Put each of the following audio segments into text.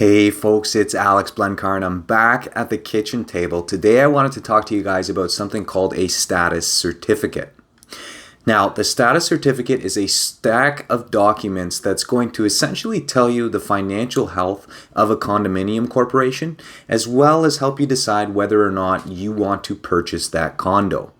Hey folks, it's Alex Blencar and I'm back at the kitchen table. Today I wanted to talk to you guys about something called a status certificate. Now, the status certificate is a stack of documents that's going to essentially tell you the financial health of a condominium corporation, as well as help you decide whether or not you want to purchase that condo.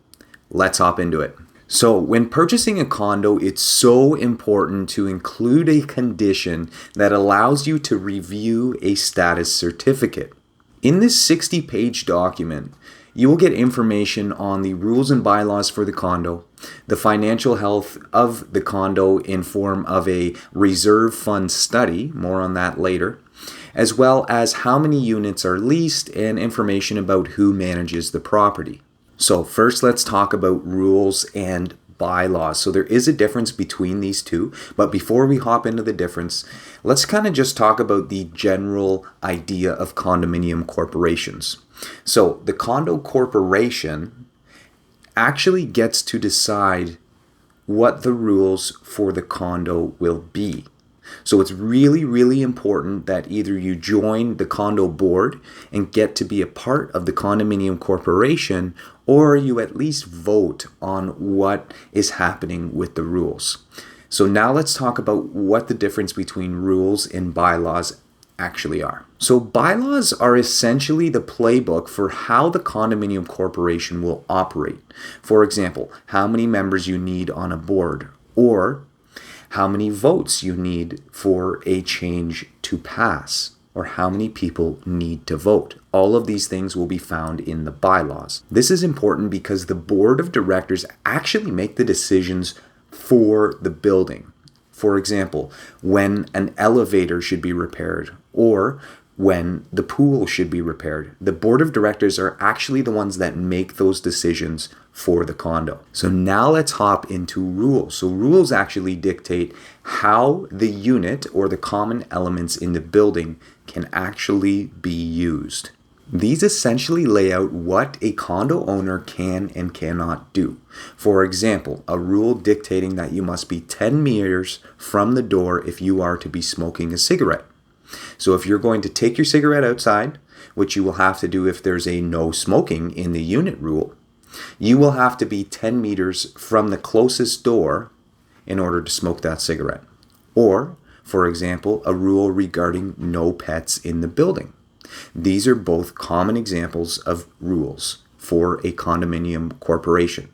Let's hop into it. So when purchasing a condo, it's so important to include a condition that allows you to review a status certificate. In this 60-page document, you will get information on the rules and bylaws for the condo, the financial health of the condo in form of a reserve fund study, more on that later, as well as how many units are leased and information about who manages the property. So first, let's talk about rules and bylaws. So there is a difference between these two, but before we hop into the difference, let's kind of just talk about the general idea of condominium corporations. So the condo corporation actually gets to decide what the rules for the condo will be. So it's really, really important that either you join the condo board and get to be a part of the condominium corporation, or you at least vote on what is happening with the rules. So now let's talk about what the difference between rules and bylaws actually are. So bylaws are essentially the playbook for how the condominium corporation will operate. For example, how many members you need on a board, or how many votes you need for a change to pass, or how many people need to vote. All of these things will be found in the bylaws. This is important because the board of directors actually make the decisions for the building. For example, when an elevator should be repaired or when the pool should be repaired, the board of directors are actually the ones that make those decisions for the condo. So now let's hop into rules. So rules actually dictate how the unit or the common elements in the building can actually be used. These essentially lay out what a condo owner can and cannot do. For example, a rule dictating that you must be 10 meters from the door if you are to be smoking a cigarette. So if you're going to take your cigarette outside, which you will have to do if there's a no smoking in the unit rule, you will have to be 10 meters from the closest door in order to smoke that cigarette. Or, for example, a rule regarding no pets in the building. These are both common examples of rules for a condominium corporation.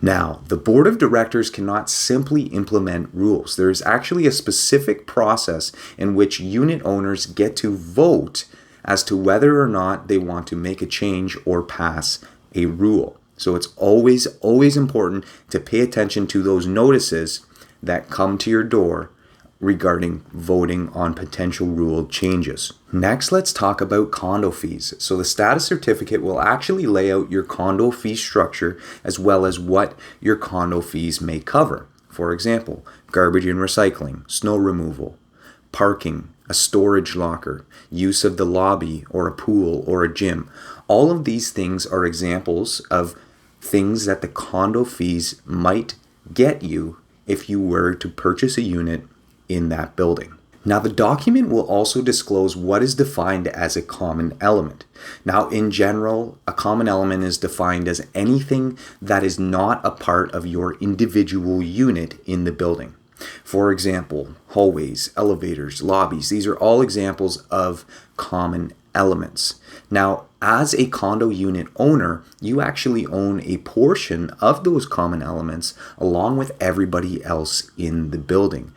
Now, the board of directors cannot simply implement rules. There is actually a specific process in which unit owners get to vote as to whether or not they want to make a change or pass a rule. So it's always important to pay attention to those notices that come to your door regarding voting on potential rule changes. Next, let's talk about condo fees. So the status certificate will actually lay out your condo fee structure as well as what your condo fees may cover. For example, garbage and recycling, snow removal, parking, a storage locker, use of the lobby or a pool or a gym. All of these things are examples of things that the condo fees might get you if you were to purchase a unit in that building. Now, the document will also disclose what is defined as a common element. Now, in general, a common element is defined as anything that is not a part of your individual unit in the building. For example, hallways, elevators, lobbies, these are all examples of common elements. Now, as a condo unit owner, you actually own a portion of those common elements along with everybody else in the building,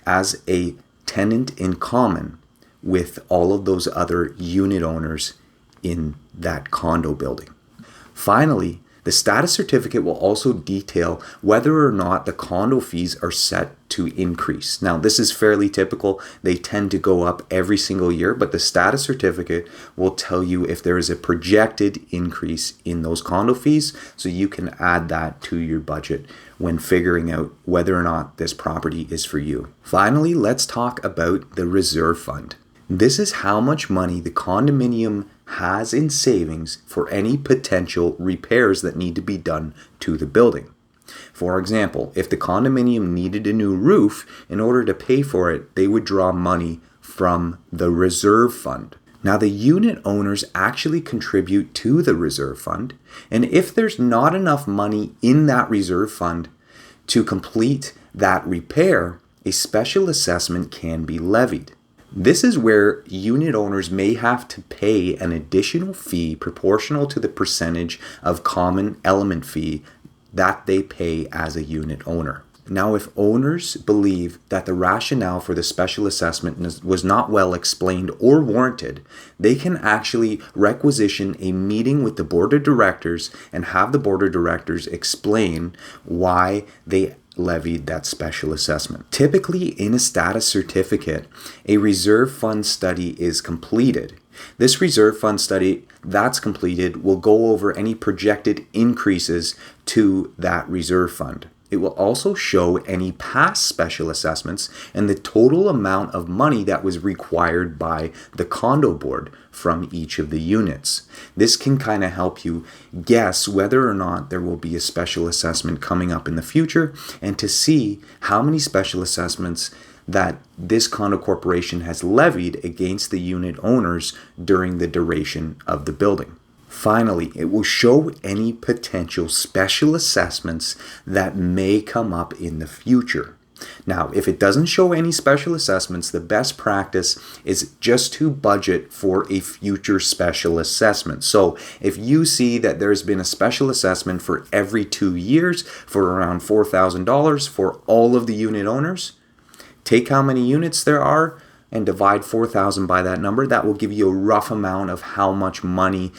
as a tenant in common with all of those other unit owners in that condo building. Finally, the status certificate will also detail whether or not the condo fees are set to increase. Now, this is fairly typical. They tend to go up every single year, but the status certificate will tell you if there is a projected increase in those condo fees, so you can add that to your budget when figuring out whether or not this property is for you. Finally, let's talk about the reserve fund. This is how much money the condominium has in savings for any potential repairs that need to be done to the building. For example, if the condominium needed a new roof, in order to pay for it, they would draw money from the reserve fund. Now, the unit owners actually contribute to the reserve fund, and if there's not enough money in that reserve fund to complete that repair, a special assessment can be levied. This is where unit owners may have to pay an additional fee proportional to the percentage of common element fee that they pay as a unit owner. Now, if owners believe that the rationale for the special assessment was not well explained or warranted, they can actually requisition a meeting with the board of directors and have the board of directors explain why they levied that special assessment. Typically, in a status certificate, a reserve fund study is completed. This reserve fund study that's completed will go over any projected increases to that reserve fund. It will also show any past special assessments and the total amount of money that was required by the condo board from each of the units. This can kind of help you guess whether or not there will be a special assessment coming up in the future, and to see how many special assessments that this condo corporation has levied against the unit owners during the duration of the building. Finally, it will show any potential special assessments that may come up in the future. Now, if it doesn't show any special assessments, the best practice is just to budget for a future special assessment. So if you see that there's been a special assessment for every 2 years for around $4,000 for all of the unit owners, take how many units there are and divide 4,000 by that number. That will give you a rough amount of how much money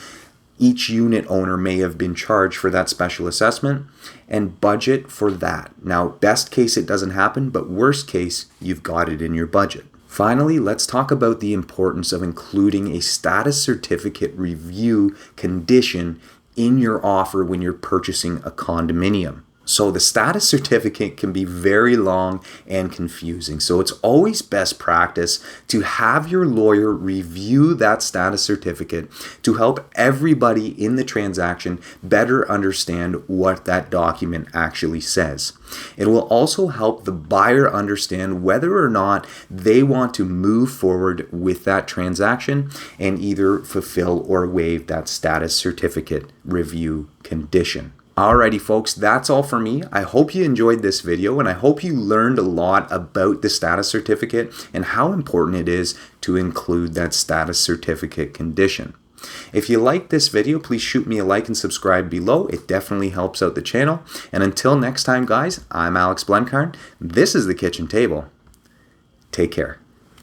each unit owner may have been charged for that special assessment, and budget for that. Now, best case it doesn't happen, but worst case, you've got it in your budget. Finally, let's talk about the importance of including a status certificate review condition in your offer when you're purchasing a condominium. So the status certificate can be very long and confusing. So it's always best practice to have your lawyer review that status certificate to help everybody in the transaction better understand what that document actually says. It will also help the buyer understand whether or not they want to move forward with that transaction and either fulfill or waive that status certificate review condition. Alrighty folks, that's all for me. I hope you enjoyed this video, and I hope you learned a lot about the status certificate and how important it is to include that status certificate condition. If you like this video, please shoot me a like and subscribe below. It definitely helps out the channel. And until next time guys, I'm Alex Blenkarn. This is The Kitchen Table. Take care.